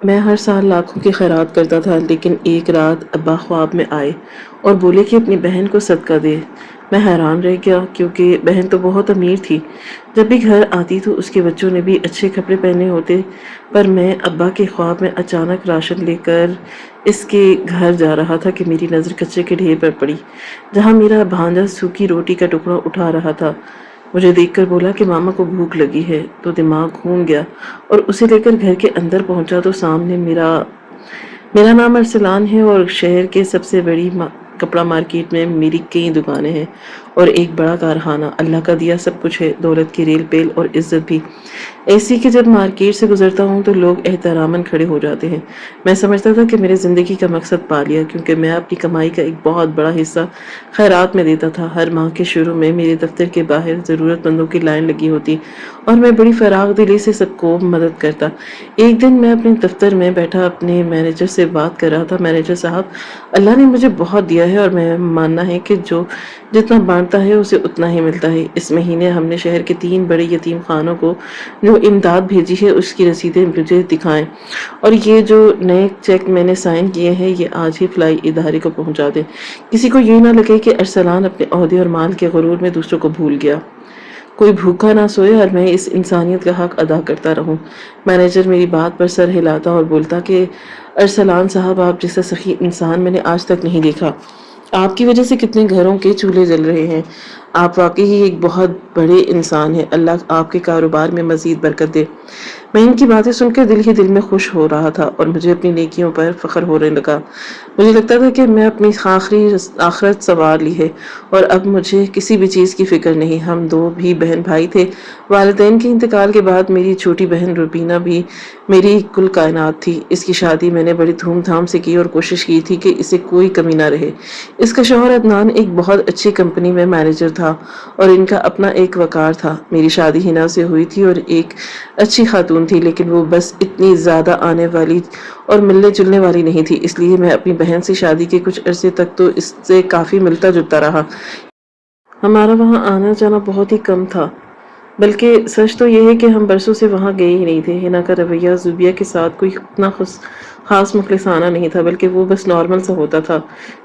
میں ہر سال لاکھوں کی خیرات کرتا تھا، لیکن ایک رات ابا خواب میں آئے اور بولے کہ اپنی بہن کو صدقہ دے۔ میں حیران رہ گیا کیونکہ بہن تو بہت امیر تھی۔ جب بھی گھر آتی تو اس کے بچوں نے بھی اچھے کپڑے پہنے ہوتے، پر میں ابا کے خواب میں اچانک راشن لے کر اس کے گھر جا رہا تھا کہ میری نظر کچے کے ڈھیر پر پڑی، جہاں میرا بھانجا سوکھی روٹی کا ٹکڑا اٹھا رہا تھا۔ مجھے دیکھ کر بولا کہ ماما کو بھوک لگی ہے، تو دماغ گھوم گیا اور اسے لے کر گھر کے اندر پہنچا تو سامنے میرا نام ارسلان ہے اور شہر کے سب سے بڑی کپڑا مارکیٹ میں میری کئی دکانیں ہیں اور ایک بڑا کارخانہ۔ اللہ کا دیا سب کچھ ہے، دولت کی ریل پیل اور عزت بھی ایسی کہ جب مارکیٹ سے گزرتا ہوں تو لوگ احتراماً کھڑے ہو جاتے ہیں۔ میں سمجھتا تھا کہ میرے زندگی کا مقصد پا لیا، کیونکہ میں اپنی کمائی کا ایک بہت بڑا حصہ خیرات میں دیتا تھا۔ ہر ماہ کے شروع میں میرے دفتر کے باہر ضرورت مندوں کی لائن لگی ہوتی اور میں بڑی فراغ دلی سے سب کو مدد کرتا۔ ایک دن میں اپنے دفتر میں بیٹھا اپنے مینیجر سے بات کر رہا تھا۔ مینیجر صاحب، اللہ نے مجھے بہت دیا ہے اور میں ماننا ہے کہ جو جتنا بانٹتا ہے اسے اتنا ہی ملتا ہے۔ اس مہینے ہم نے شہر کے 3 بڑے یتیم خانوں کو جو امداد بھیجی ہے اس کی رسیدیں مجھے دکھائیں، اور یہ جو نئے چیک میں نے سائن کیے ہیں یہ آج ہی فلائی ادارے کو پہنچا دیں۔ کسی کو یہ نہ لگے کہ ارسلان اپنے عہدے اور مال کے غرور میں دوسروں کو بھول گیا۔ کوئی بھوکا نہ سوئے اور میں اس انسانیت کا حق ادا کرتا رہوں۔ مینیجر میری بات پر سر ہلاتا اور بولتا کہ ارسلان صاحب، آپ جیسا سخی انسان میں نے آج تک نہیں دیکھا۔ آپ کی وجہ سے کتنے گھروں کے چولہے جل رہے ہیں۔ آپ واقعی ایک بہت بڑے انسان ہیں۔ اللہ آپ کے کاروبار میں مزید برکت دے۔ میں ان کی باتیں سن کر دل ہی دل میں خوش ہو رہا تھا اور مجھے اپنی نیکیوں پر فخر ہونے لگا۔ مجھے لگتا تھا کہ میں اپنی آخری آخرت سنوار لی ہے اور اب مجھے کسی بھی چیز کی فکر نہیں۔ ہم 2 بھی بہن بھائی تھے۔ والدین کے انتقال کے بعد میری چھوٹی بہن روبینہ بھی میری کل کائنات تھی۔ اس کی شادی میں نے بڑی دھوم دھام سے کی اور کوشش کی تھی کہ اسے کوئی کمی نہ رہے۔ اس کا شوہر عدنان ایک بہت اچھی کمپنی میں مینیجر تھا اور ان کا اپنا ایک وقار تھا۔ میری شادی حنا سے ہوئی تھی اور ایک اچھی خاتون تھی، لیکن وہ بس اتنی زیادہ آنے والی اور ملنے جلنے والی نہیں تھی، اس لیے میں اپنی بہن سے شادی کے کچھ عرصے تک تو اس سے کافی ملتا جلتا رہا۔ ہمارا وہاں آنا جانا بہت ہی کم تھا، بلکہ سچ تو یہ ہے کہ ہم برسوں سے وہاں گئے ہی نہیں تھے۔ حنا کا رویہ زوبیہ کے ساتھ کوئی اتنا خاص مخلصانہ نہیں تھا، بلکہ وہ بس نارمل سا ہوتا تھا،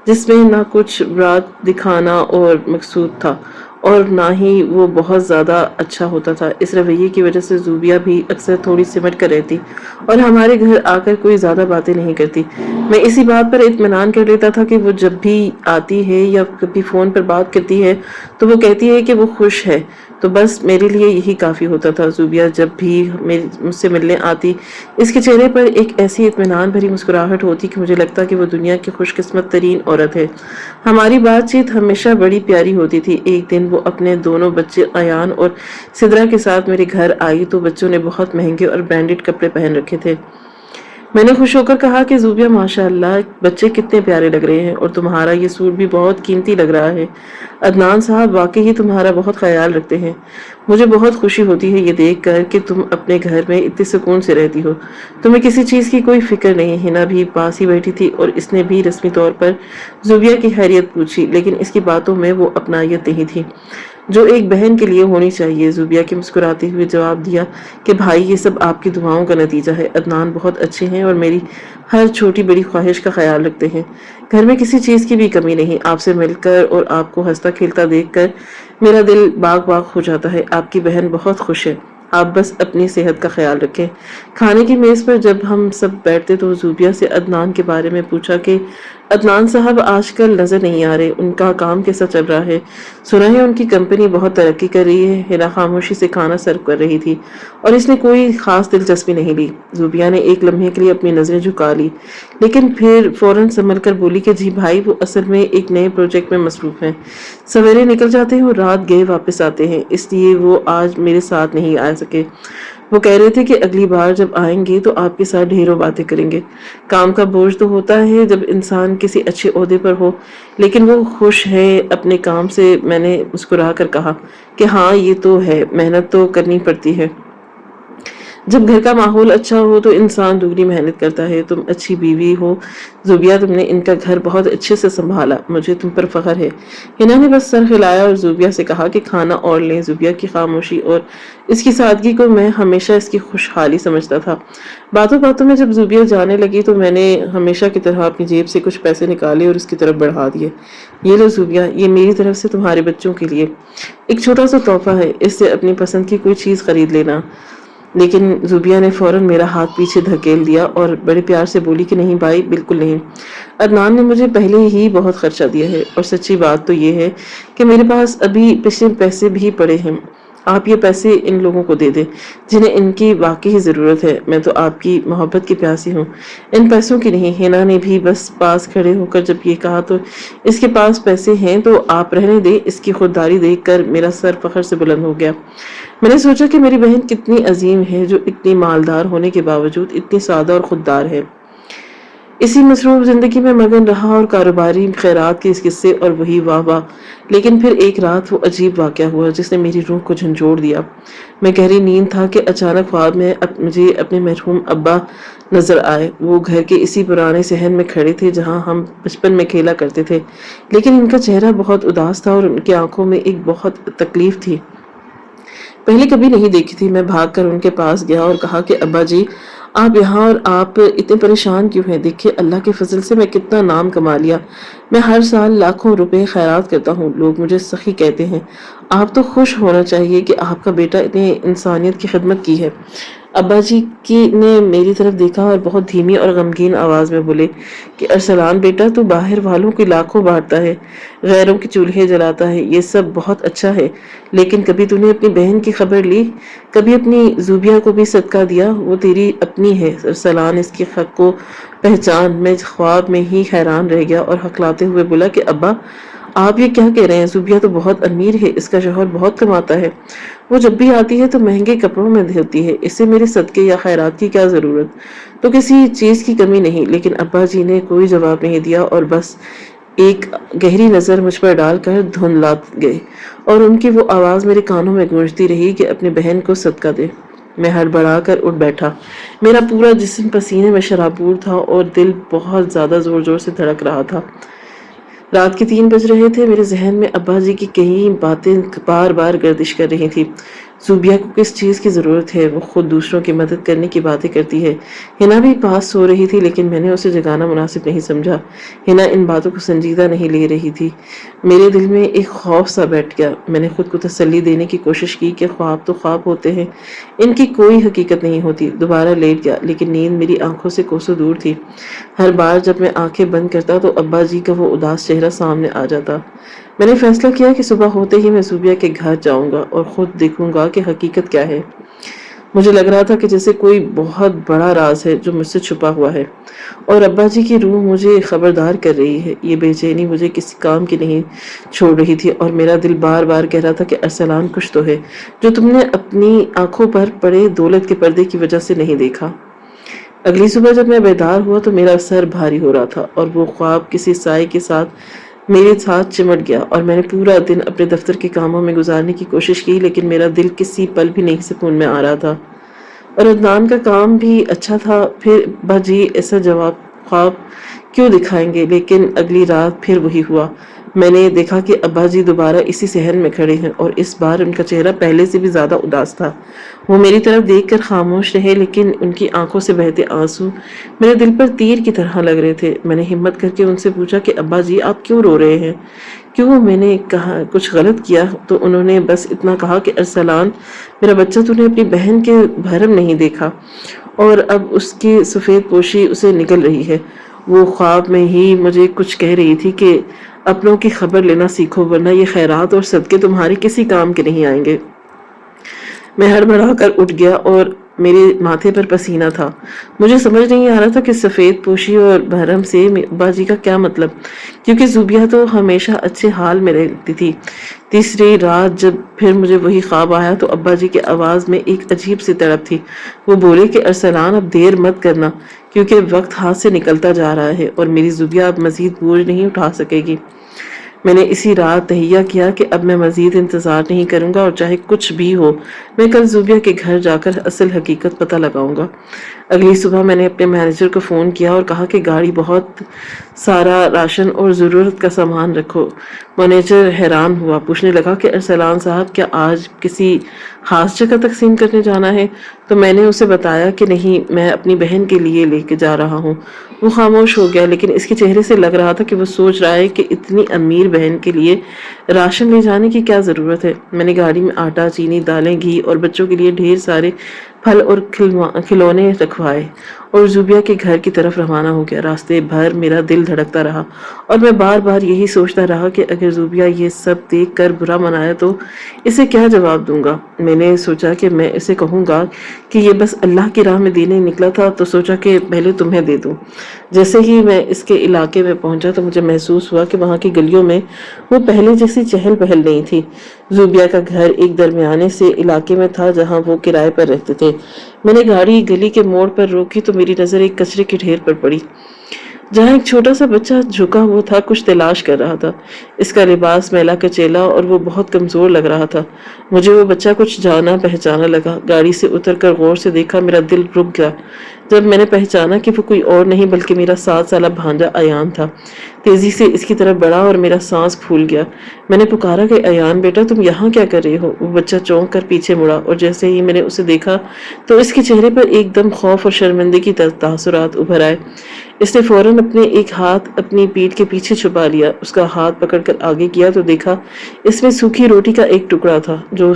جس میں نہ کچھ برات دکھانا اور مقصود تھا اور نہ ہی وہ بہت زیادہ اچھا ہوتا تھا۔ اس رویے کی وجہ سے زوبیہ بھی اکثر تھوڑی سمٹ کر رہتی اور ہمارے گھر آ کر کوئی زیادہ باتیں نہیں کرتی۔ میں اسی بات پر اطمینان کر لیتا تھا کہ وہ جب بھی آتی ہے یا کبھی فون پر بات کرتی ہے تو وہ کہتی ہے کہ وہ خوش ہے، تو بس میرے لیے یہی کافی ہوتا تھا۔ زوبیہ جب بھی مجھ سے ملنے آتی، اس کے چہرے پر ایک ایسی اطمینان بھری مسکراہٹ ہوتی کہ مجھے لگتا کہ وہ دنیا کی خوش قسمت ترین عورت ہے۔ ہماری بات چیت ہمیشہ بڑی پیاری ہوتی تھی۔ ایک دن وہ اپنے دونوں بچے ایان اور سدرا کے ساتھ میرے گھر آئی تو بچوں نے بہت مہنگے اور برانڈڈ کپڑے پہن رکھے تھے۔ میں نے خوش ہو کر کہا کہ زوبیہ، ماشاءاللہ بچے کتنے پیارے لگ رہے ہیں، اور تمہارا یہ سوٹ بھی بہت قیمتی لگ رہا ہے۔ عدنان صاحب واقعی ہی تمہارا بہت خیال رکھتے ہیں۔ مجھے بہت خوشی ہوتی ہے یہ دیکھ کر کہ تم اپنے گھر میں اتنے سکون سے رہتی ہو، تمہیں کسی چیز کی کوئی فکر نہیں۔ حنا بھی پاس ہی بیٹھی تھی اور اس نے بھی رسمی طور پر زوبیہ کی خیریت پوچھی، لیکن اس کی باتوں میں وہ اپنائیت نہیں تھی جو ایک بہن کے لیے ہونی چاہیے۔ زوبیہ کے مسکراتے ہوئے جواب دیا کہ بھائی، یہ سب آپ کی دعاؤں کا نتیجہ ہے۔ عدنان بہت اچھے ہیں اور میری ہر چھوٹی بڑی خواہش کا خیال رکھتے ہیں۔ گھر میں کسی چیز کی بھی کمی نہیں۔ آپ سے مل کر اور آپ کو ہنستا کھیلتا دیکھ کر میرا دل باغ باغ ہو جاتا ہے۔ آپ کی بہن بہت خوش ہے۔ آپ بس اپنی صحت کا خیال رکھیں۔ کھانے کی میز پر جب ہم سب بیٹھتے تو زوبیہ سے عدنان کے بارے میں پوچھا کہ عدنان صاحب آج کل نظر نہیں آ رہے، ان کا کام کیسا چل رہا ہے؟ سنا ہے ان کی کمپنی بہت ترقی کر رہی ہے۔ حنا خاموشی سے کھانا سرو کر رہی تھی اور اس نے کوئی خاص دلچسپی نہیں لی۔ زوبیہ نے ایک لمحے کے لیے اپنی نظریں جھکا لی، لیکن پھر فوراً سنبھل کر بولی کہ جی بھائی، وہ اصل میں ایک نئے پروجیکٹ میں مصروف ہیں۔ سویرے نکل جاتے ہیں اور رات گئے واپس آتے ہیں، اس لیے وہ آج میرے ساتھ نہیں آ سکے۔ وہ کہہ رہے تھے کہ اگلی بار جب آئیں گے تو آپ کے ساتھ ڈھیروں باتیں کریں گے۔ کام کا بوجھ تو ہوتا ہے جب انسان کسی اچھے عہدے پر ہو، لیکن وہ خوش ہے اپنے کام سے۔ میں نے مسکرا کر کہا کہ ہاں یہ تو ہے، محنت تو کرنی پڑتی ہے۔ جب گھر کا ماحول اچھا ہو تو انسان دوگنی محنت کرتا ہے۔ تم اچھی بیوی ہو زوبیہ، تم نے ان کا گھر بہت اچھے سے سنبھالا، مجھے تم پر فخر ہے۔ ہنا نے بس سر ہلایا اور زوبیہ سے کہا کہ کھانا اور لیں۔ زوبیہ کی خاموشی اور اس کی سادگی کو میں ہمیشہ اس کی خوشحالی سمجھتا تھا۔ باتوں باتوں میں جب زوبیہ جانے لگی تو میں نے ہمیشہ کی طرح اپنی جیب سے کچھ پیسے نکالے اور اس کی طرف بڑھا دیے۔ یہ لو زوبیہ، یہ میری طرف سے تمہارے بچوں کے لیے ایک چھوٹا سا تحفہ ہے، اس سے اپنی پسند کی کوئی چیز خرید لینا۔ لیکن زوبیہ نے فوراً میرا ہاتھ پیچھے دھکیل دیا اور بڑے پیار سے بولی کہ نہیں بھائی، بالکل نہیں۔ عدنان نے مجھے پہلے ہی بہت خرچہ دیا ہے، اور سچی بات تو یہ ہے کہ میرے پاس ابھی پچھلے پیسے بھی پڑے ہیں۔ آپ یہ پیسے ان لوگوں کو دے دیں جنہیں ان کی واقعی ضرورت ہے۔ میں تو آپ کی محبت کی پیاسی ہوں، ان پیسوں کی نہیں۔ ہنا نے بھی بس پاس کھڑے ہو کر جب یہ کہا تو اس کے پاس پیسے ہیں تو آپ رہنے دیں۔ اس کی خودداری دیکھ کر میرا سر فخر سے بلند ہو گیا۔ میں نے سوچا کہ میری بہن کتنی عظیم ہے جو اتنی مالدار ہونے کے باوجود اتنی سادہ اور خوددار ہے۔ اسی مصروف زندگی میں مگن رہا اور کاروباری خیرات کے اس قصے اور وہی واہ واہ۔ لیکن پھر ایک رات وہ عجیب واقعہ ہوا جس نے میری روح کو جھنجھوڑ دیا۔ میں گہری نیند تھا کہ اچانک خواب میں مجھے اپنے مرحوم ابا نظر آئے۔ وہ گھر کے اسی پرانے صحن میں کھڑے تھے جہاں ہم بچپن میں کھیلا کرتے تھے، لیکن ان کا چہرہ بہت اداس تھا اور ان کی آنکھوں میں ایک بہت تکلیف تھی۔ پہلے کبھی نہیں دیکھی تھی۔ میں بھاگ کر ان کے پاس گیا اور کہا کہ ابا جی، آپ یہاں اور آپ اتنے پریشان کیوں ہیں؟ دیکھیں اللہ کے فضل سے میں کتنا نام کما لیا۔ میں ہر سال لاکھوں روپے خیرات کرتا ہوں، لوگ مجھے سخی کہتے ہیں۔ آپ تو خوش ہونا چاہیے کہ آپ کا بیٹا اتنی انسانیت کی خدمت کی ہے۔ ابا جی نے میری طرف دیکھا اور بہت دھیمی اور غمگین آواز میں بولے کہ ارسلان بیٹا، تو باہر والوں کی لاکھوں بانٹتا ہے، غیروں کے چولہے جلاتا ہے، یہ سب بہت اچھا ہے، لیکن کبھی تو نے اپنی بہن کی خبر لی؟ کبھی اپنی زوبیہ کو بھی صدقہ دیا؟ وہ تیری اپنی ہے ارسلان، اس کے حق کو پہچان۔ میں خواب میں ہی حیران رہ گیا اور ہکلاتے ہوئے بولا کہ ابا، آپ یہ کیا کہہ رہے ہیں؟ زوبیہ تو بہت امیر ہے، اس کا شوہر بہت کماتا ہے، وہ جب بھی آتی ہے تو مہنگے کپڑوں میں ہوتی ہے، اس سے میرے صدقے یا خیرات کی کیا ضرورت؟ تو کسی چیز کی کمی نہیں۔ لیکن ابا جی نے کوئی جواب نہیں دیا اور بس ایک گہری نظر مجھ پر ڈال کر دھندلا گئے، اور ان کی وہ آواز میرے کانوں میں گونجتی رہی کہ اپنی بہن کو صدقہ دے۔ میں ہڑبڑا کر اٹھ بیٹھا، میرا پورا جسم پسینے میں شرابور تھا اور دل بہت زیادہ زور زور سے دھڑک رہا تھا۔ رات کے 3 بج رہے تھے۔ میرے ذہن میں ابا جی کی کئی باتیں بار بار گردش کر رہی تھی۔ زوبیہ کو کس چیز کی ضرورت ہے؟ وہ خود دوسروں کی مدد کرنے کی باتیں کرتی ہے۔ ہنا بھی پاس سو رہی تھی لیکن میں نے اسے جگانا مناسب نہیں سمجھا۔ ہنا ان باتوں کو سنجیدہ نہیں لے رہی تھی۔ میرے دل میں ایک خوف سا بیٹھ گیا۔ میں نے خود کو تسلی دینے کی کوشش کی کہ خواب تو خواب ہوتے ہیں، ان کی کوئی حقیقت نہیں ہوتی۔ دوبارہ لیٹ گیا لیکن نیند میری آنکھوں سے کوسوں دور تھی۔ ہر بار جب میں آنکھیں بند کرتا تو ابا جی کا وہ اداس چہرہ سامنے آ جاتا۔ میں نے فیصلہ کیا کہ صبح ہوتے ہی میں زوبیہ کے گھر جاؤں گا اور خود دیکھوں گا کہ حقیقت کیا ہے۔ مجھے لگ رہا تھا کہ جیسے کوئی بہت بڑا راز ہے جو مجھ سے چھپا ہوا ہے، اور ابا جی کی روح مجھے خبردار کر رہی ہے۔ یہ بے چینی مجھے کسی کام کی نہیں چھوڑ رہی تھی اور میرا دل بار بار کہہ رہا تھا کہ ارسلان کچھ تو ہے جو تم نے اپنی آنکھوں پر پڑے دولت کے پردے کی وجہ سے نہیں دیکھا۔ اگلی صبح جب میں بیدار ہوا تو میرا سر بھاری ہو رہا تھا اور وہ خواب کسی سائے کے ساتھ میرے ساتھ چمٹ گیا، اور میں نے پورا دن اپنے دفتر کے کاموں میں گزارنے کی کوشش کی لیکن میرا دل کسی پل بھی نہیں سکون میں آ رہا تھا۔ اور عدنان کا کام بھی اچھا تھا، پھر باجی ایسا جواب خواب کیوں دکھائیں گے؟ لیکن اگلی رات پھر وہی ہوا۔ میں نے دیکھا کہ ابا جی دوبارہ اسی صحن میں کھڑے ہیں اور اس بار ان کا چہرہ پہلے سے بھی زیادہ اداس تھا۔ وہ میری طرف دیکھ کر خاموش رہے لیکن ان کی آنکھوں سے بہتے آنسو میرے دل پر تیر کی طرح لگ رہے تھے۔ میں نے ہمت کر کے ان سے پوچھا کہ ابا جی، آپ کیوں رو رہے ہیں؟ کیوں؟ میں نے کہا کچھ غلط کیا؟ تو انہوں نے بس اتنا کہا کہ ارسلان میرا بچہ، تو نے اپنی بہن کے بھرم نہیں دیکھا اور اب اس کی سفید پوشی اسے نکل رہی ہے۔ وہ خواب میں ہی مجھے کچھ کہہ رہی تھی کہ اپنوں کی خبر لینا سیکھو ورنہ یہ خیرات اور صدقے تمہارے کسی کام کے نہیں آئیں گے۔ میں ہڑبڑا کر اٹھ گیا اور میرے ماتھے پر پسینہ تھا۔ مجھے سمجھ نہیں آ رہا تھا کہ سفید پوشی اور بھرم سے ابا جی کا کیا مطلب، کیونکہ زوبیہ تو ہمیشہ اچھے حال میں رہتی تھی۔ تیسری رات جب پھر مجھے وہی خواب آیا تو ابا جی کی آواز میں ایک عجیب سی تڑپ تھی۔ وہ بولے کہ ارسلان، اب دیر مت کرنا کیونکہ وقت ہاتھ سے نکلتا جا رہا ہے اور میری زوبیہ اب مزید بوجھ نہیں اٹھا سکے گی۔ میں نے اسی رات تہیہ کیا کہ اب میں مزید انتظار نہیں کروں گا اور چاہے کچھ بھی ہو میں کل زوبیہ کے گھر جا کر اصل حقیقت پتہ لگاؤں گا۔ اگلی صبح میں نے اپنے مینیجر کو فون کیا اور کہا کہ گاڑی بہت سارا راشن اور ضرورت کا سامان رکھو۔ مینیجر حیران ہوا، پوچھنے لگا کہ ارسلان صاحب کیا آج کسی خاص جگہ تقسیم کرنے جانا ہے؟ تو میں نے اسے بتایا کہ نہیں، میں اپنی بہن کے لیے لے کے جا رہا ہوں۔ وہ خاموش ہو گیا، لیکن اس کے چہرے سے لگ رہا تھا کہ وہ سوچ رہا ہے کہ اتنی امیر بہن کے لیے راشن لے جانے کی کیا ضرورت ہے۔ میں نے گاڑی میں آٹا، چینی، دالیں، گھی اور بچوں کے لیے ڈھیر سارے پھل اور کھلونے رکھوائے اور زوبیہ کے گھر کی طرف روانہ ہو گیا۔ راستے بھر میرا دل دھڑکتا رہا اور میں بار بار یہی سوچتا رہا کہ اگر زوبیہ یہ سب دیکھ کر برا منایا تو اسے کیا جواب دوں گا۔ میں نے سوچا کہ میں اسے کہوں گا کہ یہ بس اللہ کی راہ میں دینے نکلا تھا، تو سوچا کہ پہلے تمہیں دے دوں۔ جیسے ہی میں اس کے علاقے میں پہنچا تو مجھے محسوس ہوا کہ وہاں کی گلیوں میں وہ پہلے جیسی چہل پہل نہیں تھی۔ زوبیہ کا گھر ایک درمیانے سے علاقے میں تھا جہاں وہ کرائے پر رہتے تھے۔ میں نے گاڑی گلی کے موڑ پر روکی تو میری نظر ایک کچرے کے ڈھیر پر پڑی جہاں ایک چھوٹا سا بچہ جھکا ہوا تھا، کچھ تلاش کر رہا تھا۔ اس کا لباس میلا کچیلا اور وہ بہت کمزور لگ رہا تھا۔ مجھے وہ بچہ کچھ جانا پہچانا لگا۔ گاڑی سے اتر کر غور سے دیکھا، میرا دل رک گیا جب میں نے پہچانا کہ وہ کوئی اور نہیں بلکہ میرا 7 سالہ بھانجا ایان تھا۔ تیزی سے اس کی طرف بڑھا اور میرا سانس پھول گیا۔ میں نے پکارا کہ ایان بیٹا، تم یہاں کیا کر رہے ہو؟ وہ بچہ چونک کر پیچھے مڑا اور جیسے ہی میں نے اسے دیکھا تو اس کے چہرے پر ایک دم خوف اور شرمندگی کے تاثرات ابھر آئے۔ اس نے فوراً اپنے ایک ہاتھ اپنی پیٹھ کے پیچھے چھپا لیا۔ اس کا ہاتھ پکڑ کر آگے کیا تو دیکھا اس میں سوکھی روٹی کا ایک ٹکڑا تھا جو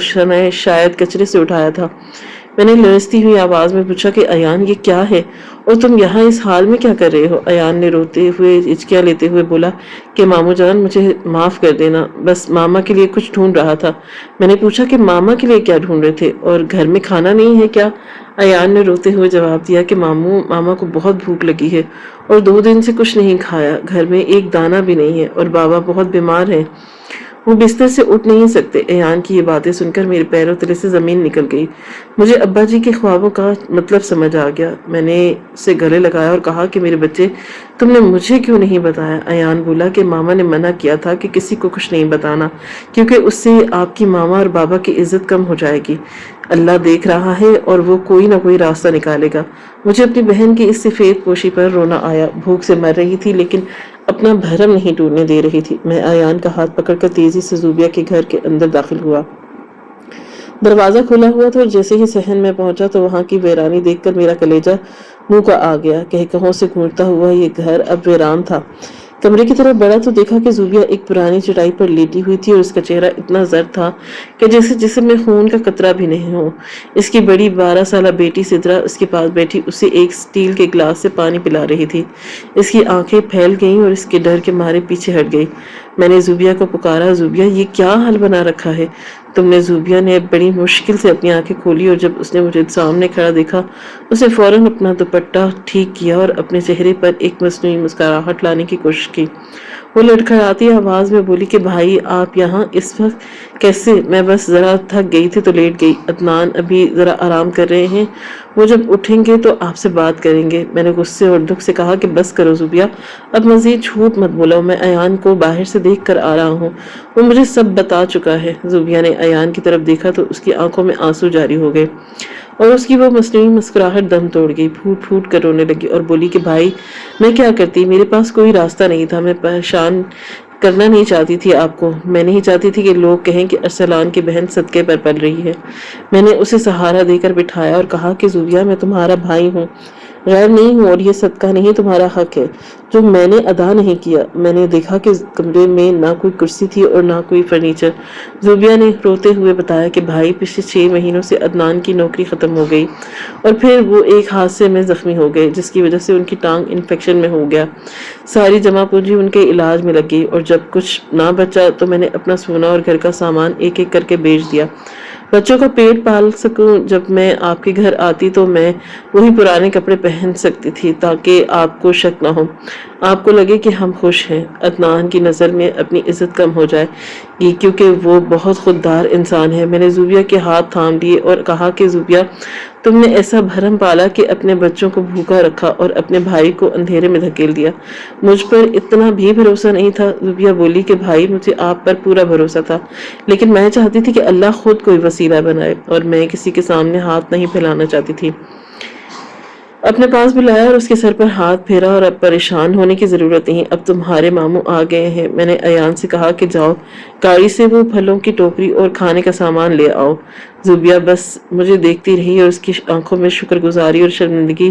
شاید کچرے سے اٹھایا تھا۔ میں نے لرزتی ہوئی آواز میں پوچھا کہ ایان یہ کیا ہے اور تم یہاں اس حال میں کیا کر رہے ہو؟ ایان نے روتے ہوئے ہچکیاں لیتے ہوئے بولا کہ مامو جان مجھے معاف کر دینا، بس ماما کے لیے کچھ ڈھونڈ رہا تھا۔ میں نے پوچھا کہ ماما کے لیے کیا ڈھونڈ رہے تھے اور گھر میں کھانا نہیں ہے کیا؟ ایان نے روتے ہوئے جواب دیا کہ ماما کو بہت بھوک لگی ہے اور 2 دن سے کچھ نہیں کھایا، گھر میں ایک دانہ بھی نہیں ہے اور بابا بہت بیمار ہیں، وہ بستر سے اٹھ نہیں سکتے۔ ایان کی یہ باتیں سن کر میرے پیروں تلے سے زمین نکل گئی۔ مجھے ابا جی کے خوابوں کا مطلب سمجھ آ گیا۔ میں نے اسے گلے لگایا اور کہا کہ میرے بچے، تم نے مجھے کیوں نہیں بتایا؟ ایان بولا کہ ماما نے منع کیا تھا کہ کسی کو کچھ نہیں بتانا، کیونکہ اس سے آپ کی ماما اور بابا کی عزت کم ہو جائے گی۔ اللہ دیکھ رہا ہے اور وہ کوئی نہ کوئی راستہ نکالے گا۔ مجھے اپنی بہن کی اس سفید پوشی پر رونا آیا۔ بھوک سے مر رہی تھی لیکن اپنا بھرم نہیں ٹوٹنے دے رہی تھی۔ میں ایان کا ہاتھ پکڑ کر تیزی سے زوبیہ کے گھر کے اندر داخل ہوا۔ دروازہ کھلا ہوا تھا اور جیسے ہی صحن میں پہنچا تو وہاں کی ویرانی دیکھ کر میرا کلیجہ منہ کا آ گیا۔ کہکہوں سے گونجتا ہوا یہ گھر اب ویران تھا۔ کمرے کی طرف بڑھا تو دیکھا کہ زوبیہ ایک پرانی چٹائی پر لیٹی ہوئی تھی اور اس کا چہرہ اتنا زرد تھا کہ جیسے جسم میں خون کا قطرہ بھی نہیں ہو۔ اس کی بڑی 12 سالہ بیٹی سدرا اس کے پاس بیٹھی اسے ایک سٹیل کے گلاس سے پانی پلا رہی تھی۔ اس کی آنکھیں پھیل گئیں اور اس کے ڈر کے مارے پیچھے ہٹ گئی۔ میں نے زوبیہ کو پکارا، زوبیہ یہ کیا حال بنا رکھا ہے تم نے؟ زوبیہ نے بڑی مشکل سے اپنی آنکھیں کھولی اور جب اس نے مجھے سامنے کھڑا دیکھا اسے فوراً اپنا دوپٹہ ٹھیک کیا اور اپنے چہرے پر ایک مصنوعی مسکراہٹ لانے کی کوشش کی۔ وہ لڑکھڑاتی آواز میں بولی کہ بھائی آپ یہاں اس وقت کیسے؟ میں بس ذرا تھک گئی تھی تو لیٹ گئی، عدنان ابھی ذرا آرام کر رہے ہیں، وہ جب اٹھیں گے تو آپ سے بات کریں گے۔ میں نے غصے اور دکھ سے کہا کہ بس کرو زوبیہ، اب مزید جھوٹ مت بولو، میں ایان کو باہر سے دیکھ کر آ رہا ہوں، وہ مجھے سب بتا چکا ہے۔ زوبیہ نے ایان کی طرف دیکھا تو اس کی آنکھوں میں آنسو جاری ہو گئے اور اس کی وہ مصنوعی مسکراہٹ دم توڑ گئی، پھوٹ پھوٹ کر رونے لگی اور بولی کہ بھائی میں کیا کرتی، میرے پاس کوئی راستہ نہیں تھا، میں پریشان کرنا نہیں چاہتی تھی آپ کو، میں نہیں چاہتی تھی کہ لوگ کہیں کہ ارسلان کی بہن صدقے پر پل رہی ہے۔ میں نے اسے سہارا دے کر بٹھایا اور کہا کہ زوبیہ میں تمہارا بھائی ہوں، غیر نہیں ہوں، اور یہ صدقہ نہیں تمہارا حق ہے جو میں نے ادا نہیں کیا۔ میں نے دیکھا کہ کمرے میں نہ کوئی کرسی تھی اور نہ کوئی فرنیچر۔ زوبیہ نے روتے ہوئے بتایا کہ بھائی پچھلے 6 مہینوں سے عدنان کی نوکری ختم ہو گئی اور پھر وہ ایک حادثے میں زخمی ہو گئے جس کی وجہ سے ان کی ٹانگ انفیکشن میں ہو گیا۔ ساری جمع پونجی ان کے علاج میں لگ گئی اور جب کچھ نہ بچا تو میں نے اپنا سونا اور گھر کا سامان ایک ایک کر کے بیچ دیا۔ بچوں کا پیٹ پال سکوں، جب میں آپ کے گھر آتی تو میں وہی پرانے کپڑے پہن سکتی تھی تاکہ آپ کو شک نہ ہو، آپ کو لگے کہ ہم خوش ہیں۔ عدنان کی نظر میں اپنی عزت کم ہو جائے گی کیونکہ وہ بہت خوددار انسان ہے۔ میں نے زوبیہ کے ہاتھ تھام لیے اور کہا کہ زوبیہ تم نے ایسا بھرم پالا کہ اپنے بچوں کو بھوکا رکھا اور اپنے بھائی کو اندھیرے میں دھکیل دیا۔ مجھ پر اتنا بھی بھروسہ نہیں تھا۔ زوبیہ بولی کہ بھائی مجھے آپ پر پورا بھروسہ تھا، لیکن میں چاہتی تھی کہ اللہ خود کوئی وسیلہ بنائے، اور میں کسی کے سامنے ہاتھ نہیں پھیلانا چاہتی تھی۔ اپنے پاس بلایا اور اس کے سر پر ہاتھ پھیرا، اور اب پریشان ہونے کی ضرورت نہیں، اب تمہارے ماموں آ گئے ہیں۔ میں نے ایان سے کہا کہ جاؤ گاڑی سے وہ پھلوں کی ٹوکری اور کھانے کا سامان لے آؤ۔ زوبیہ بس مجھے دیکھتی رہی، اور اس کی آنکھوں میں شکر گزاری اور شرمندگی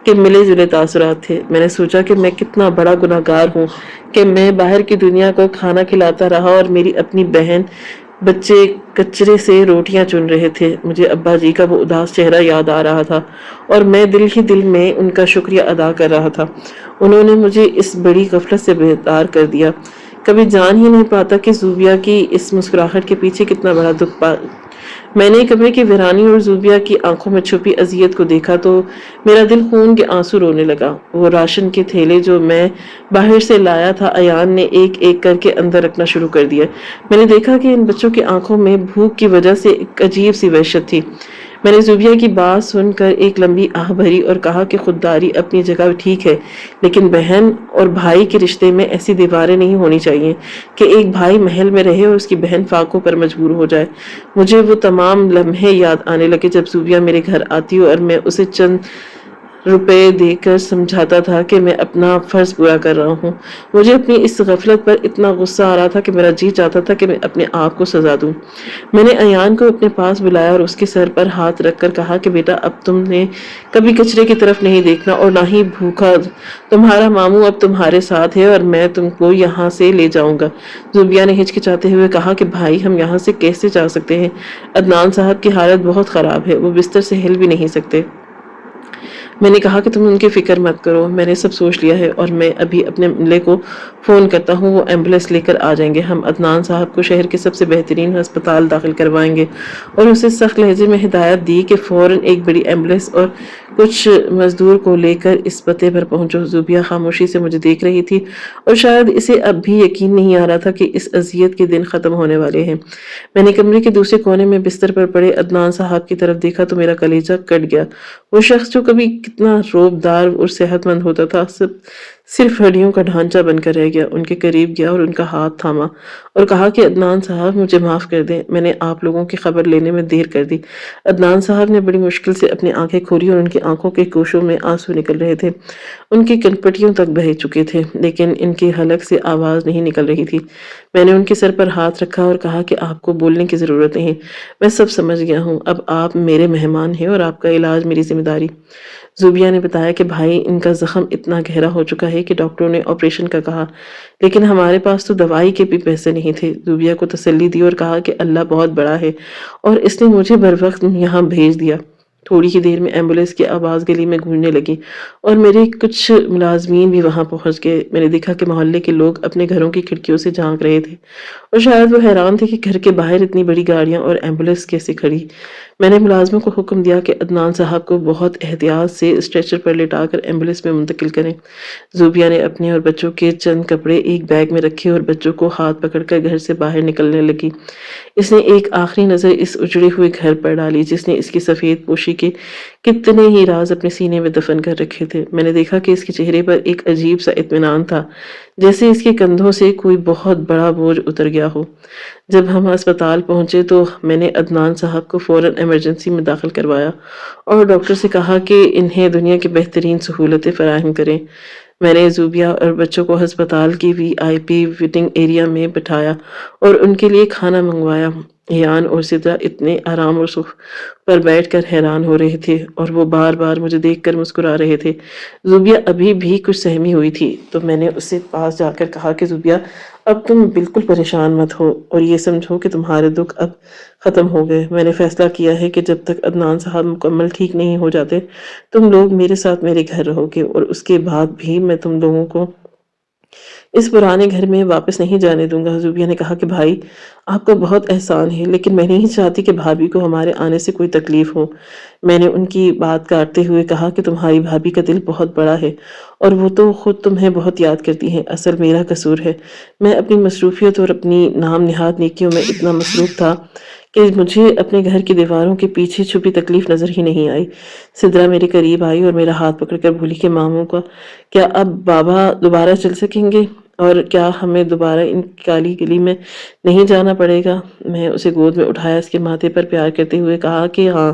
کے ملے جلے تاثرات تھے۔ میں نے سوچا کہ میں کتنا بڑا گنہگار ہوں کہ میں باہر کی دنیا کو کھانا کھلاتا رہا، اور میری اپنی بہن بچے کچرے سے روٹیاں چن رہے تھے۔ مجھے ابا جی کا وہ اداس چہرہ یاد آ رہا تھا، اور میں دل ہی دل میں ان کا شکریہ ادا کر رہا تھا۔ انہوں نے مجھے اس بڑی غفلت سے بیدار کر دیا۔ کبھی جان ہی نہیں پاتا کہ زوبیہ کی اس مسکراہٹ کے پیچھے کتنا بڑا دکھ میں نے کمرے کی ویرانی اور زوبیہ کی آنکھوں میں چھپی اذیت کو دیکھا تو میرا دل خون کے آنسو رونے لگا۔ وہ راشن کے تھیلے جو میں باہر سے لایا تھا ایان نے ایک ایک کر کے اندر رکھنا شروع کر دیا۔ میں نے دیکھا کہ ان بچوں کی آنکھوں میں بھوک کی وجہ سے ایک عجیب سی وحشت تھی۔ میں نے زوبیہ کی بات سن کر ایک لمبی آہ بھری اور کہا کہ خودداری اپنی جگہ ٹھیک ہے، لیکن بہن اور بھائی کے رشتے میں ایسی دیواریں نہیں ہونی چاہیے کہ ایک بھائی محل میں رہے اور اس کی بہن فاقوں پر مجبور ہو جائے۔ مجھے وہ تمام لمحے یاد آنے لگے جب زوبیہ میرے گھر آتی اور میں اسے چند روپے دے کر سمجھاتا تھا کہ میں اپنا فرض پورا کر رہا ہوں۔ مجھے اپنی اس غفلت پر اتنا غصہ آ رہا تھا کہ میرا جی چاہتا تھا کہ میں اپنے آپ کو سزا دوں۔ میں نے ایان کو اپنے پاس بلایا اور اس کے سر پر ہاتھ رکھ کر کہا کہ بیٹا اب تم نے کبھی کچرے کی طرف نہیں دیکھنا اور نہ ہی بھوکا۔ تمہارا ماموں اب تمہارے ساتھ ہے اور میں تم کو یہاں سے لے جاؤں گا۔ زوبیہ نے ہچکچاتے ہوئے کہا کہ بھائی ہم یہاں سے کیسے جا سکتے ہیں؟ عدنان صاحب کی حالت بہت خراب ہے، وہ بستر سے ہل بھی نہیں سکتے۔ میں نے کہا کہ تم ان کی فکر مت کرو، میں نے سب سوچ لیا ہے اور میں ابھی اپنے ملے کو فون کرتا ہوں، وہ ایمبولینس لے کر آ جائیں گے۔ ہم عدنان صاحب کو شہر کے سب سے بہترین ہسپتال داخل کروائیں گے۔ اور اسے سخت لہجے میں ہدایت دی کہ فوراً ایک بڑی ایمبولینس اور کچھ مزدور کو لے کر اس پتے پر پہنچو۔ زوبیہ خاموشی سے مجھے دیکھ رہی تھی اور شاید اسے اب بھی یقین نہیں آ رہا تھا کہ اس اذیت کے دن ختم ہونے والے ہیں۔ میں نے کمرے کے دوسرے کونے میں بستر پر پڑے عدنان صاحب کی طرف دیکھا تو میرا کلیجہ کٹ گیا۔ وہ شخص جو کبھی کتنا روبدار اور صحت مند ہوتا تھا صرف ہڈیوں کا ڈھانچہ بن کر رہ گیا۔ ان کے قریب گیا اور ان کا ہاتھ تھاما اور کہا کہ عدنان صاحب مجھے معاف کر دیں، میں نے آپ لوگوں کی خبر لینے میں دیر کر دی۔ عدنان صاحب نے بڑی مشکل سے اپنی آنکھیں کھولی اور ان کی آنکھوں کے گوشوں میں آنسو نکل رہے تھے۔ ان کی کنپٹیوں تک بہہ چکے تھے لیکن ان کے حلق سے آواز نہیں نکل رہی تھی۔ میں نے ان کے سر پر ہاتھ رکھا اور کہا کہ آپ کو بولنے کی ضرورت نہیں، میں سب سمجھ گیا ہوں، اب آپ میرے مہمان ہیں اور آپ کا علاج میری ذمہ داری۔ زوبیہ نے بتایا کہ بھائی ان کا زخم اتنا گہرا ہو چکا ہے کہ ڈاکٹروں نے آپریشن کا کہا، لیکن ہمارے پاس تو دوائی کے بھی پیسے نہیں تھے۔ زوبیہ کو تسلی دی اور کہا کہ اللہ بہت بڑا ہے اور اس نے مجھے بروقت یہاں بھیج دیا۔ تھوڑی ہی دیر میں ایمبولینس کی آواز گلی میں گونجنے لگی اور میرے کچھ ملازمین بھی وہاں پہنچ گئے۔ میں نے دیکھا کہ محلے کے لوگ اپنے گھروں کی کھڑکیوں سے جھانک رہے تھے اور شاید وہ حیران تھے کہ گھر کے باہر اتنی بڑی گاڑیاں اور ایمبولینس کیسے کھڑی۔ میں نے ملازموں کو حکم دیا کہ عدنان صاحب کو بہت احتیاط سے اسٹریچر پر لٹا کر ایمبولینس میں منتقل کریں۔ زوبیہ نے اپنے اور بچوں کے چند کپڑے ایک بیگ میں رکھے اور بچوں کو ہاتھ پکڑ کر گھر سے باہر نکلنے لگی۔ اس نے ایک آخری نظر اس اجڑے ہوئے گھر پر ڈالی جس نے اس کی سفید پوشی کے کتنے ہی راز اپنے سینے میں دفن کر رکھے تھے۔ میں نے دیکھا کہ اس کے چہرے پر ایک عجیب سا اطمینان تھا، جیسے اس کے کندھوں سے کوئی بہت بڑا بوجھ اتر گیا ہو۔ جب ہم ہسپتال پہنچے تو میں نے عدنان صاحب کو فوراً ایمرجنسی میں داخل کروایا اور ڈاکٹر سے کہا کہ انہیں دنیا کی بہترین سہولتیں فراہم کریں۔ میں نے زوبیہ اور بچوں کو ہسپتال کی وی آئی پی ویٹنگ ایریا میں بٹھایا اور ان کے لیے کھانا منگوایا۔ ایان اور سدرا اتنے آرام اور سکھ پر بیٹھ کر حیران ہو رہے تھے اور وہ بار بار مجھے دیکھ کر مسکرا رہے تھے۔ زوبیہ ابھی بھی کچھ سہمی ہوئی تھی تو میں نے اس سے پاس جا کر کہا کہ زوبیہ اب تم بالکل پریشان مت ہو اور یہ سمجھو کہ تمہارے دکھ اب ختم ہو گئے۔ میں نے فیصلہ کیا ہے کہ جب تک عدنان صاحب مکمل ٹھیک نہیں ہو جاتے تم لوگ میرے ساتھ میرے گھر رہو گے اور اس کے بعد بھی میں تم لوگوں کو اس پرانے گھر میں واپس نہیں جانے دوں گا۔ زوبیہ نے کہا کہ بھائی آپ کا بہت احسان ہے لیکن میں نہیں چاہتی کہ بھابھی کو ہمارے آنے سے کوئی تکلیف ہو۔ میں نے ان کی بات کاٹتے ہوئے کہا کہ تمہاری بھابھی کا دل بہت بڑا ہے اور وہ تو خود تمہیں بہت یاد کرتی ہیں، اصل میرا قصور ہے۔ میں اپنی مصروفیت اور اپنی نام نہاد نیکیوں میں اتنا مصروف تھا کہ مجھے اپنے گھر کی دیواروں کے پیچھے چھپی تکلیف نظر ہی نہیں آئی۔ سدرا میرے قریب آئی اور میرا ہاتھ پکڑ کر بولی کہ ماموں کا کیا اب بابا دوبارہ چل سکیں گے اور کیا ہمیں دوبارہ ان کالی گلی میں نہیں جانا پڑے گا؟ میں اسے گود میں اٹھایا، اس کے ماتھے پر پیار کرتے ہوئے کہا کہ ہاں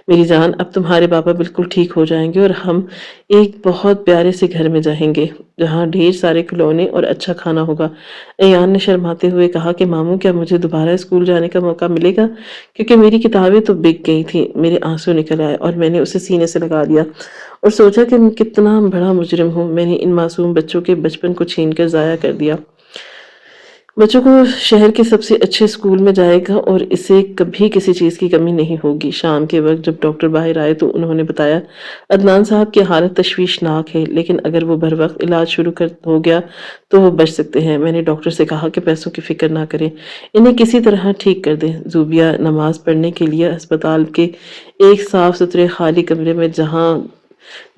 میری جان، اب تمہارے بابا بالکل ٹھیک ہو جائیں گے اور ہم ایک بہت پیارے سے گھر میں جائیں گے جہاں ڈھیر سارے کھلونے اور اچھا کھانا ہوگا۔ ایان نے شرماتے ہوئے کہا کہ ماموں کیا مجھے دوبارہ اسکول جانے کا موقع ملے گا؟ کیونکہ میری کتابیں تو بک گئی تھیں۔ میرے آنسو نکل آئے اور میں نے اسے سینے سے لگا لیا اور سوچا کہ میں کتنا بڑا مجرم ہوں، میں نے ان معصوم بچوں کے بچپن کو چھین کر ضائع کر دیا۔ بچوں کو شہر کے سب سے اچھے اسکول میں جائے گا اور اسے کبھی کسی چیز کی کمی نہیں ہوگی۔ شام کے وقت جب ڈاکٹر باہر آئے تو انہوں نے بتایا عدنان صاحب کی حالت تشویشناک ہے، لیکن اگر وہ بر وقت علاج شروع ہو گیا تو وہ بچ سکتے ہیں۔ میں نے ڈاکٹر سے کہا کہ پیسوں کی فکر نہ کریں، انہیں کسی طرح ٹھیک کر دیں۔ زوبیہ نماز پڑھنے کے لیے ہسپتال کے ایک صاف ستھرے خالی کمرے میں جہاں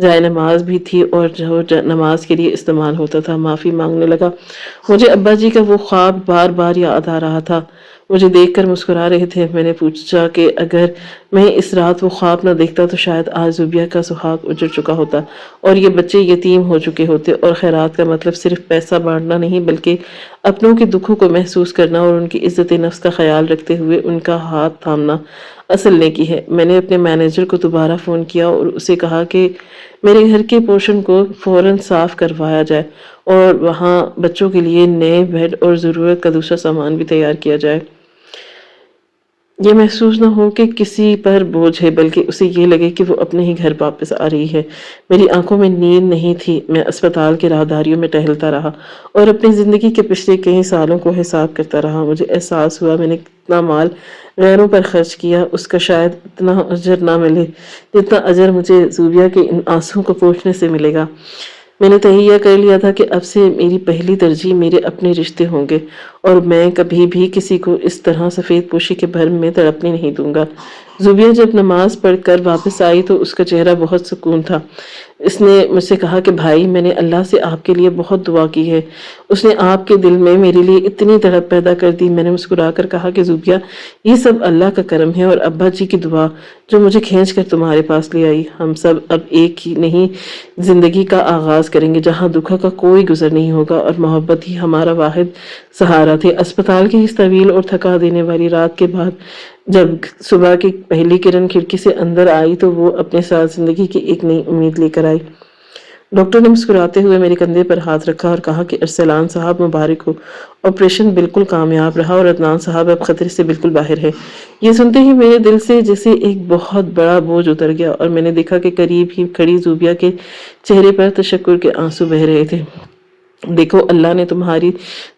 جائے نماز بھی تھی اور جو نماز کے لیے استعمال ہوتا تھا، معافی مانگنے لگا۔ مجھے ابا جی کا وہ خواب بار بار یاد آ رہا تھا، مجھے دیکھ کر مسکرا رہے تھے۔ میں نے پوچھا کہ اگر میں اس رات وہ خواب نہ دیکھتا تو شاید آج زوبیہ کا سہاگ اجڑ چکا ہوتا اور یہ بچے یتیم ہو چکے ہوتے، اور خیرات کا مطلب صرف پیسہ بانٹنا نہیں بلکہ اپنوں کے دکھوں کو محسوس کرنا اور ان کی عزت نفس کا خیال رکھتے ہوئے ان کا ہاتھ تھامنا اصل نیکی ہے۔ میں نے اپنے مینیجر کو دوبارہ فون کیا اور اسے کہا کہ میرے گھر کے پورشن کو فوراً صاف کروایا جائے اور وہاں بچوں کے لیے نئے بیڈ اور ضرورت کا دوسرا سامان بھی تیار کیا جائے۔ یہ محسوس نہ ہو کہ کسی پر بوجھ ہے، بلکہ اسے یہ لگے کہ وہ اپنے ہی گھر واپس آ رہی ہے۔ میری آنکھوں میں نیند نہیں تھی، میں اسپتال کے راہداریوں میں ٹہلتا رہا اور اپنی زندگی کے پچھلے کئی سالوں کو حساب کرتا رہا۔ مجھے احساس ہوا میں نے کتنا مال غیروں پر خرچ کیا، اس کا شاید اتنا اجر نہ ملے جتنا اجر مجھے زوبیہ کے ان آنسوں کو پوچھنے سے ملے گا۔ میں نے تہیہ کر لیا تھا کہ اب سے میری پہلی ترجیح میرے اپنے رشتے ہوں گے اور میں کبھی بھی کسی کو اس طرح سفید پوشی کے بھرم میں تڑپنے نہیں دوں گا۔ زوبیہ جب نماز پڑھ کر واپس آئی تو اس کا چہرہ بہت سکون تھا۔ اس نے مجھ سے کہا کہ بھائی، میں نے اللہ سے آپ کے لیے بہت دعا کی ہے، اس نے آپ کے دل میں میرے لیے اتنی تڑپ پیدا کر دی۔ میں نے مسکرا کر کہا کہ زوبیہ، یہ سب اللہ کا کرم ہے اور ابا جی کی دعا جو مجھے کھینچ کر تمہارے پاس لے آئی۔ ہم سب اب ایک ہی نئی زندگی کا آغاز کریں گے جہاں دکھوں کا کوئی گزر نہیں ہوگا اور محبت ہی ہمارا واحد سہارا تھے۔ اسپتال کی اس طویل اور تھکا دینے والی رات کے بعد جب صبح کی پہلی کرن کھڑکی سے اندر آئی تو وہ اپنے ساتھ زندگی کی ایک نئی امید لے کر آئی۔ ڈاکٹر نے مسکراتے ہوئے میرے کندھے پر ہاتھ رکھا اور کہا کہ ارسلان صاحب مبارک ہو، آپریشن بالکل کامیاب رہا اور عدنان صاحب اب خطرے سے بالکل باہر ہے۔ یہ سنتے ہی میرے دل سے جیسے ایک بہت بڑا بوجھ اتر گیا اور میں نے دیکھا کہ قریب ہی کھڑی زوبیہ کے چہرے پر تشکر کے آنسو بہہ رہے تھے۔ دیکھو، اللہ نے تمہاری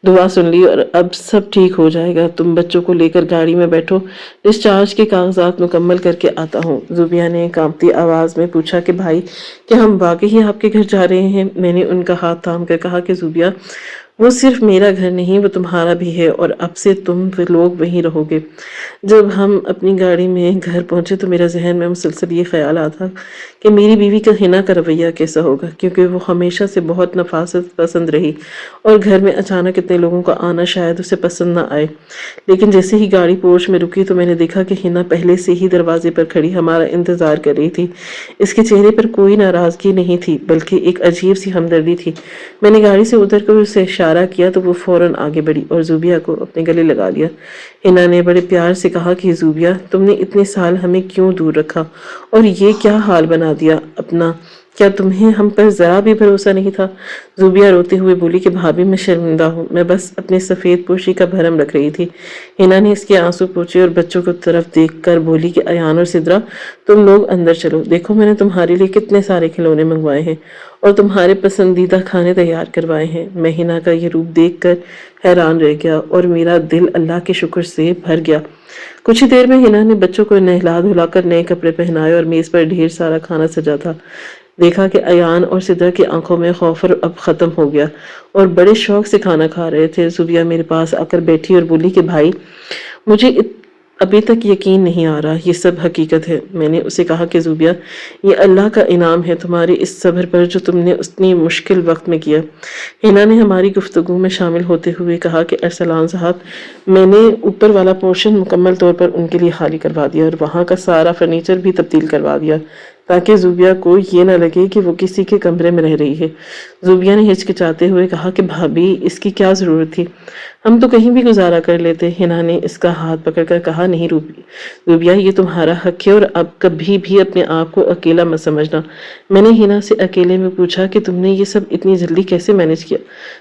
دعا سن لی اور اب سب ٹھیک ہو جائے گا۔ تم بچوں کو لے کر گاڑی میں بیٹھو، ڈسچارج کے کاغذات مکمل کر کے آتا ہوں۔ زوبیہ نے کانپتی آواز میں پوچھا کہ بھائی، کیا ہم واقعی آپ کے گھر جا رہے ہیں؟ میں نے ان کا ہاتھ تھام کر کہا کہ زوبیہ، وہ صرف میرا گھر نہیں، وہ تمہارا بھی ہے اور اب سے تم لوگ وہیں رہو گے۔ جب ہم اپنی گاڑی میں گھر پہنچے تو میرے ذہن میں مسلسل یہ خیال آتا کہ میری بیوی کا حنا کا رویہ کیسا ہوگا، کیونکہ وہ ہمیشہ سے بہت نفاست پسند رہی اور گھر میں اچانک اتنے لوگوں کا آنا شاید اسے پسند نہ آئے۔ لیکن جیسے ہی گاڑی پورچ میں رکی تو میں نے دیکھا کہ حنا پہلے سے ہی دروازے پر کھڑی ہمارا انتظار کر رہی تھی۔ اس کے چہرے پر کوئی ناراضگی نہیں تھی بلکہ ایک عجیب سی ہمدردی تھی۔ میں نے گاڑی سے اتر کر اسے اشارہ کیا تو وہ فوراً آگے بڑھی اور زوبیہ کو اپنے گلے لگا لیا۔ حنا نے بڑے پیار سے کہا کہ زوبیہ، تم نے اتنے سال ہمیں کیوں دور رکھا اور یہ کیا حال بنا دیا اپنا؟ کیا تمہیں ہم پر ذرا بھی بھروسہ نہیں تھا؟ زوبیہ روتے ہوئے بولی کہ بھابھی، میں شرمندہ ہوں، میں بس اپنے سفید پوشی کا بھرم رکھ رہی تھی۔ حنا نے اس کے آنسو پوچھے اور بچوں کی طرف دیکھ کر بولی کہ ایان اور سدرا، تم لوگ اندر چلو، دیکھو میں نے تمہارے لیے کتنے سارے کھلونے منگوائے ہیں اور تمہارے پسندیدہ کھانے تیار کروائے ہیں۔ میں حنا کا یہ روپ دیکھ کر حیران رہ گیا اور میرا دل اللہ کے شکر سے بھر گیا۔ کچھ ہی دیر میں حنا نے بچوں کو نہلا دھلا کر نئے کپڑے پہنائے اور میز پر ڈھیر سارا کھانا سجا تھا۔ دیکھا کہ ایان اور سدرا کی آنکھوں میں خوف اب ختم ہو گیا اور بڑے شوق سے کھانا کھا رہے تھے۔ زوبیہ میرے پاس آ کر بیٹھی اور بولی کہ بھائی، مجھے ابھی تک یقین نہیں آ رہا یہ سب حقیقت ہے۔ میں نے اسے کہا کہ زوبیہ، یہ اللہ کا انعام ہے تمہارے اس صبر پر جو تم نے اتنی مشکل وقت میں کیا۔ ہنا نے ہماری گفتگو میں شامل ہوتے ہوئے کہا کہ ارسلان صاحب، میں نے اوپر والا پورشن مکمل طور پر ان کے لیے خالی کروا دیا اور وہاں کا سارا فرنیچر بھی تبدیل کروا دیا تاکہ زوبیہ کو یہ نہ لگے کہ وہ کسی کے کمرے میں رہ رہی ہے۔ زوبیہ نے ہچکچاتے ہوئے کہا کہ بھابی، اس کی کیا ضرورت تھی؟ ہم تو کہیں بھی گزارا کر لیتے۔ ہنا نے اس کا ہاتھ پکڑ کر کہا، نہیں زوبیہ، یہ تمہارا حق ہے اور اب کبھی بھی اپنے آپ کو اکیلا مت سمجھنا۔ میں نے ہنا سے اکیلے میں پوچھا کہ تم نے یہ سب اتنی جلدی کیسے مینج کیا؟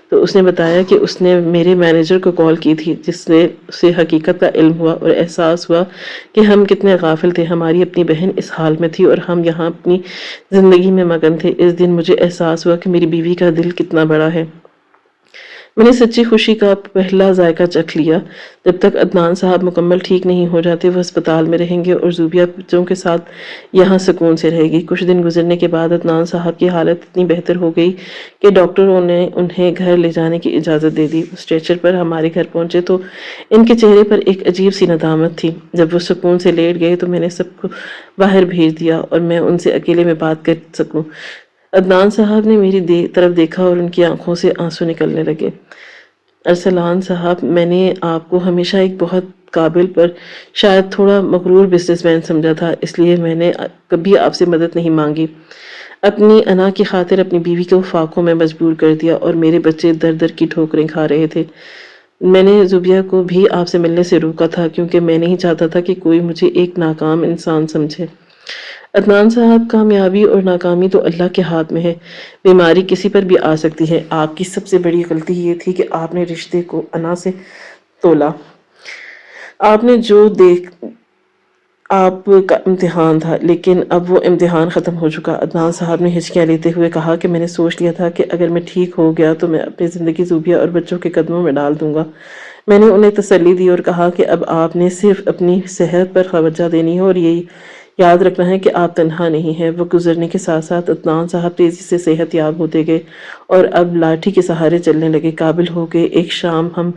تو اس نے بتایا کہ اس نے میرے مینیجر کو کال کی تھی، جس سے اسے حقیقت کا علم ہوا اور احساس ہوا کہ ہم کتنے غافل تھے۔ ہماری اپنی بہن اس حال میں تھی اور ہم یہاں اپنی زندگی میں مگن تھے۔ اس دن مجھے احساس ہوا کہ میری بیوی کا دل کتنا بڑا ہے۔ میں نے سچی خوشی کا پہلا ذائقہ چکھ لیا۔ جب تک عدنان صاحب مکمل ٹھیک نہیں ہو جاتے وہ ہسپتال میں رہیں گے اور زوبیہ بچوں کے ساتھ یہاں سکون سے رہے گی۔ کچھ دن گزرنے کے بعد عدنان صاحب کی حالت اتنی بہتر ہو گئی کہ ڈاکٹروں نے انہیں گھر لے جانے کی اجازت دے دی۔ وہ اسٹریچر پر ہمارے گھر پہنچے تو ان کے چہرے پر ایک عجیب سی ندامت تھی۔ جب وہ سکون سے لیٹ گئے تو میں نے سب کو باہر بھیج دیا اور میں ان سے اکیلے میں بات کر سکوں۔ عدنان صاحب نے میری طرف دیکھا اور ان کی آنکھوں سے آنسو نکلنے لگے۔ ارسلان صاحب، میں نے آپ کو ہمیشہ ایک بہت قابل پر شاید تھوڑا مغرور بزنس مین سمجھا تھا، اس لیے میں نے کبھی آپ سے مدد نہیں مانگی۔ اپنی انا کی خاطر اپنی بیوی کو فاقوں میں مجبور کر دیا اور میرے بچے در در کی ٹھوکریں کھا رہے تھے۔ میں نے زوبیہ کو بھی آپ سے ملنے سے روکا تھا کیونکہ میں نہیں چاہتا تھا کہ کوئی مجھے ایک ناکام انسان سمجھے۔ عدنان صاحب، کامیابی اور ناکامی تو اللہ کے ہاتھ میں ہے۔ بیماری کسی پر بھی آ سکتی ہے۔ آپ کی سب سے بڑی غلطی یہ تھی کہ آپ نے رشتے کو انا سے تولا۔ آپ نے جو آپ کا امتحان تھا، لیکن اب وہ امتحان ختم ہو چکا۔ عدنان صاحب نے ہچکیاں لیتے ہوئے کہا کہ میں نے سوچ لیا تھا کہ اگر میں ٹھیک ہو گیا تو میں اپنی زندگی زوبیہ اور بچوں کے قدموں میں ڈال دوں گا۔ میں نے انہیں تسلی دی اور کہا کہ اب آپ نے صرف اپنی صحت پر توجہ دینی ہے اور یہی یاد رکھنا ہے کہ آپ تنہا نہیں ہیں۔ وہ گزرنے کے ساتھ ساتھ عدنان صاحب تیزی سے صحت یاب ہوتے گئے اور اب لاٹھی کے سہارے چلنے لگے، قابل ہو گئے۔ ایک شام ہم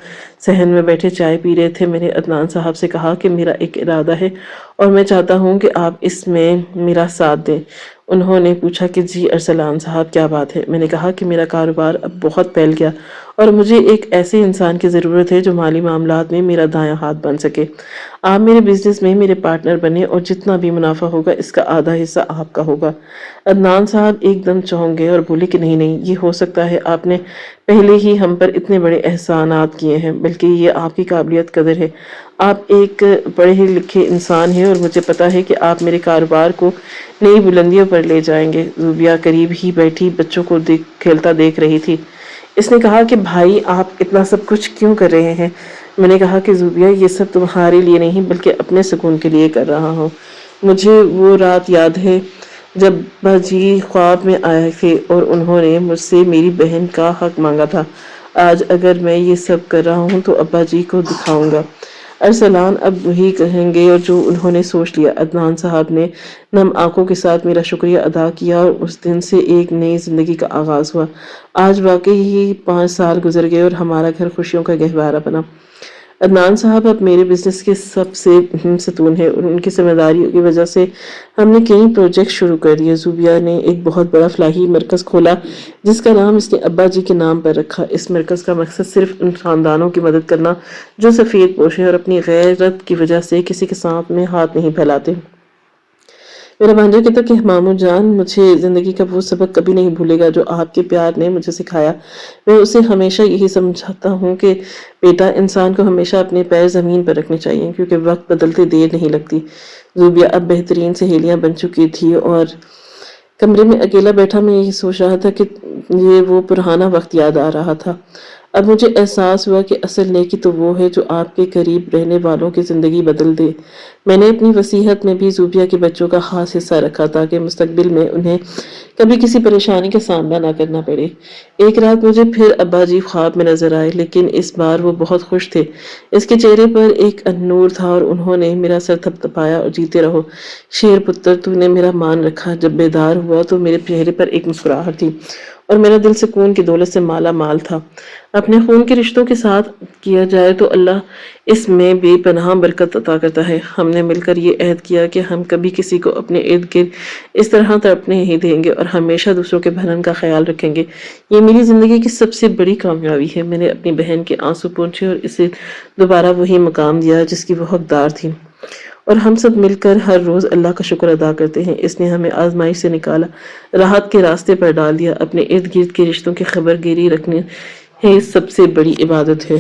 صحن میں بیٹھے چائے پی رہے تھے۔ میں نے عدنان صاحب سے کہا کہ میرا ایک ارادہ ہے اور میں چاہتا ہوں کہ آپ اس میں میرا ساتھ دیں۔ انہوں نے پوچھا کہ جی ارسلان صاحب، کیا بات ہے؟ میں نے کہا کہ میرا کاروبار اب بہت پھیل گیا اور مجھے ایک ایسے انسان کی ضرورت ہے جو مالی معاملات میں میرا دایاں ہاتھ بن سکے۔ آپ میرے بزنس میں میرے پارٹنر بنے اور جتنا بھی منافع ہوگا اس کا آدھا حصہ آپ کا ہوگا۔ عدنان صاحب ایک دم چونک گئے اور بولے کہ نہیں نہیں، یہ ہو سکتا ہے، آپ نے پہلے ہی ہم پر اتنے بڑے احسانات کیے ہیں، بلکہ یہ آپ کی قابلیت قدر ہے۔ آپ ایک پڑھے لکھے انسان ہیں اور مجھے پتا ہے کہ آپ میرے کاروبار کو نئی بلندیوں پر لے جائیں گے۔ زوبیہ قریب ہی بیٹھی بچوں کو کھیلتا دیکھ رہی تھی۔ اس نے کہا کہ بھائی، آپ اتنا سب کچھ کیوں کر رہے ہیں؟ میں نے کہا کہ زوبیہ، یہ سب تمہارے لیے نہیں بلکہ اپنے سکون کے لیے کر رہا ہوں۔ مجھے وہ رات یاد ہے جب ابا جی خواب میں آئے تھے اور انہوں نے مجھ سے میری بہن کا حق مانگا تھا۔ آج اگر میں یہ سب کر رہا ہوں تو ابا جی کو دکھاؤں گا۔ ارسلان اب وہی کہیں گے اور جو انہوں نے سوچ لیا۔ عدنان صاحب نے نم آنکھوں کے ساتھ میرا شکریہ ادا کیا اور اس دن سے ایک نئی زندگی کا آغاز ہوا۔ آج واقعی ہی 5 سال گزر گئے اور ہمارا گھر خوشیوں کا گہوارہ بنا۔ عدنان صاحب اب میرے بزنس کے سب سے اہم ستون ہیں اور ان کی ذمہ داریوں کی وجہ سے ہم نے کئی پروجیکٹ شروع کر دیے۔ زوبیہ نے ایک بہت بڑا فلاحی مرکز کھولا جس کا نام اس نے ابا جی کے نام پر رکھا۔ اس مرکز کا مقصد صرف ان خاندانوں کی مدد کرنا جو سفید پوش ہیں اور اپنی غیرت کی وجہ سے کسی کے ساتھ میں ہاتھ نہیں پھیلاتے۔ میرا بھانجا کہتا کہ ماموں جان، مجھے زندگی کا وہ سبق کبھی نہیں بھولے گا جو آپ کے پیار نے مجھے سکھایا۔ میں اسے ہمیشہ یہی سمجھاتا ہوں کہ بیٹا، انسان کو ہمیشہ اپنے پیر زمین پر رکھنے چاہیے کیونکہ وقت بدلتے دیر نہیں لگتی۔ زوبیہ اب بہترین سہیلیاں بن چکی تھی اور کمرے میں اکیلا بیٹھا میں یہی سوچ رہا تھا کہ یہ وہ پرانا وقت یاد آ رہا تھا۔ اب مجھے احساس ہوا کہ اصل نیکی تو وہ ہے جو آپ کے قریب رہنے والوں کی زندگی بدل دے۔ میں نے اپنی وصیت میں بھی زوبیہ کے بچوں کا خاص حصہ رکھا تاکہ مستقبل میں انہیں کبھی کسی پریشانی کا سامنا نہ کرنا پڑے۔ ایک رات مجھے پھر ابا جی خواب میں نظر آئے، لیکن اس بار وہ بہت خوش تھے۔ اس کے چہرے پر ایک نور تھا اور انہوں نے میرا سر تھپتھپایا اور جیتے رہو شیر پتر، تو نے میرا مان رکھا۔ جب بیدار ہوا تو میرے چہرے پر ایک مسکراہٹ تھی اور میرا دل سکون کی دولت سے مالا مال تھا۔ اپنے خون کے رشتوں کے ساتھ کیا جائے تو اللہ اس میں بے پناہ برکت عطا کرتا ہے۔ ہم نے مل کر یہ عہد کیا کہ ہم کبھی کسی کو اپنے ارد گرد اس طرح تڑپنے نہیں دیں گے اور ہمیشہ دوسروں کے بھلن کا خیال رکھیں گے۔ یہ میری زندگی کی سب سے بڑی کامیابی ہے۔ میں نے اپنی بہن کے آنسو پونچھے اور اسے دوبارہ وہی مقام دیا جس کی وہ حقدار تھی، اور ہم سب مل کر ہر روز اللہ کا شکر ادا کرتے ہیں۔ اس نے ہمیں آزمائش سے نکالا، راحت کے راستے پر ڈال دیا۔ اپنے ارد گرد کے رشتوں کی خبر گیری رکھنے سب سے بڑی عبادت ہے۔